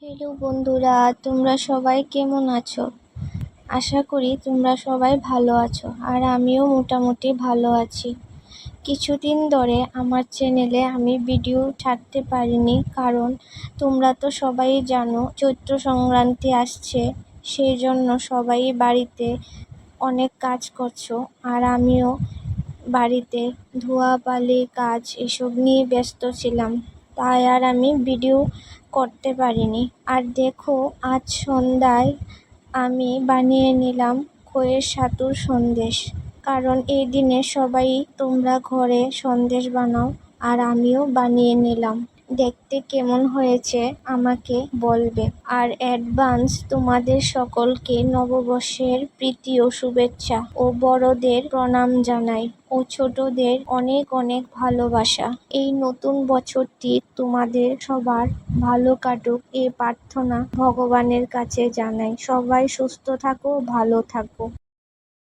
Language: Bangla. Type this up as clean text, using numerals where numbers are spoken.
হ্যালো বন্ধুরা, তোমরা সবাই কেমন আছো? আশা করি তোমরা সবাই ভালো আছো, আর আমিও মোটামুটি ভালো আছি। কিছুদিন ধরে আমার চ্যানেলে আমি ভিডিও ছাড়তে পারিনি, কারণ তোমরা তো সবাই জানো চৈত্র সংক্রান্তি আসছে। সেই জন্য সবাই বাড়িতে অনেক কাজ করছো, আর আমিও বাড়িতে ধোয়াপালি কাজ এসব নিয়ে ব্যস্ত ছিলাম, তাই আর আমি ভিডিও করতে পারিনি। আর দেখো, আজ সন্ধ্যায় আমি বানিয়ে নিলাম খইয়ের ছাতুর সন্দেশ, কারণ এই দিনে সবাই তোমরা ঘরে সন্দেশ বানাও, আর আমিও বানিয়ে নিলাম। দেখতে কেমন হয়েছে আমাকে বলবে। আর অ্যাডভান্স তোমাদের সকলকে নববর্ষের প্রীতি ও শুভেচ্ছা, ও বড়দের প্রণাম জানাই, ও ছোটদের অনেক অনেক ভালোবাসা। এই নতুন বছরটি তোমাদের সবার ভালো কাটুক, এই প্রার্থনা ভগবানের কাছে জানাই। সবাই সুস্থ থাকো, ভালো থাকো।